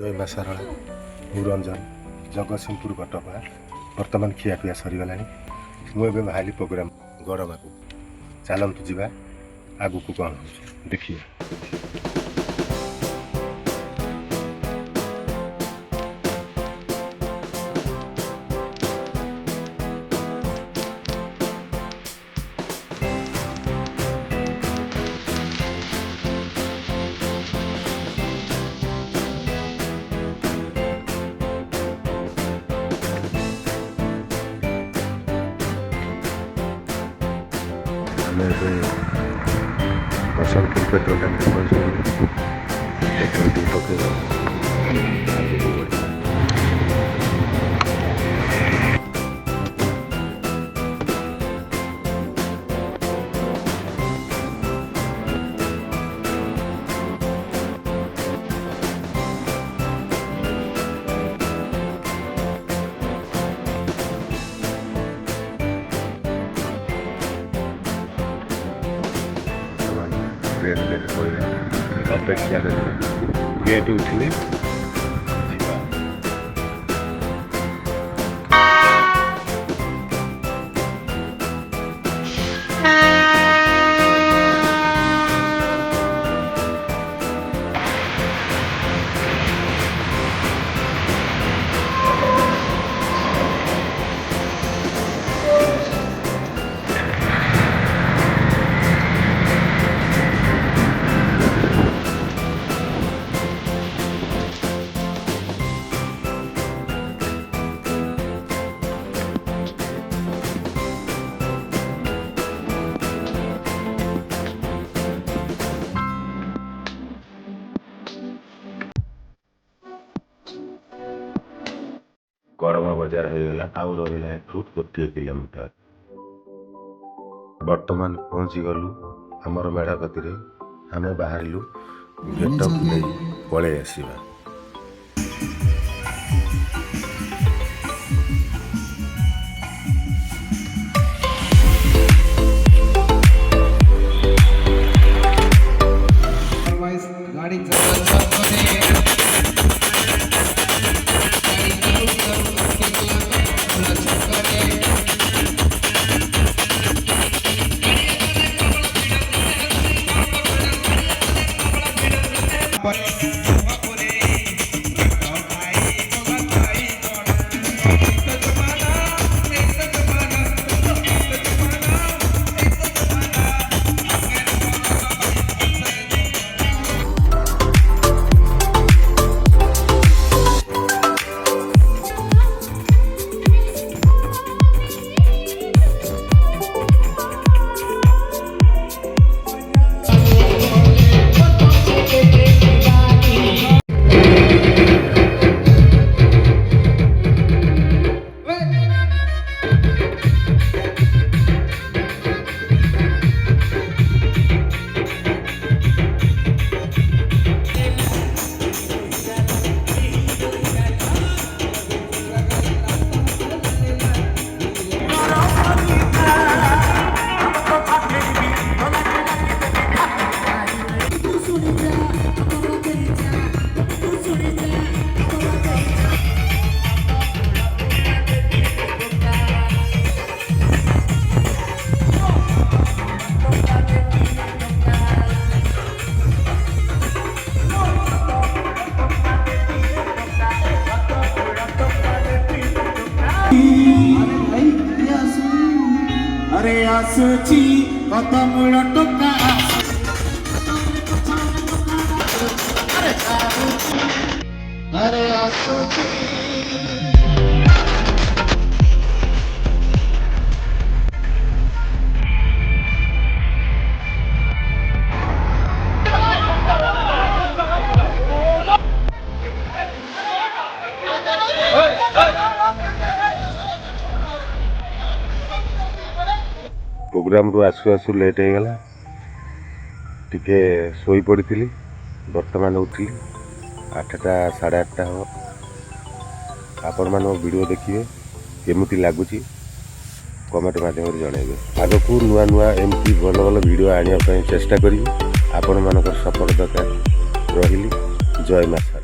जय मां सारला मु रंजन जगतसिंहपुर कटक बर्तमान खियापिया सरीगला मुझे बाहरी प्रोग्राम गरमा को चलतु जा आगू को कौन हो देखिए। बसंतपुर पेट्रोल टैंक अपेक्षा गेट उठिले गरमा बजार होगा आउ रहा गोटे किलोमीटर बर्तमान पहुँची गलु आमर मेढ़ापति आम बाहर गेट नहीं पलि आसवा। अरे आसुची कत मूल टोका अरे आसुची प्रोग्राम रू आसु आसु लेट हो गला टिके सोई पड़ी बर्तमान उठिली 8टा 8:30 हो। आपण मान वीडियो देखिए केमती लगुच कमेंट माध्यम जनइबे आग को नुआ नुआ एमती भल भल वीडियो आने चेष्टा करी आपण मानकर सपोर्ट दरकार रही। जय मां।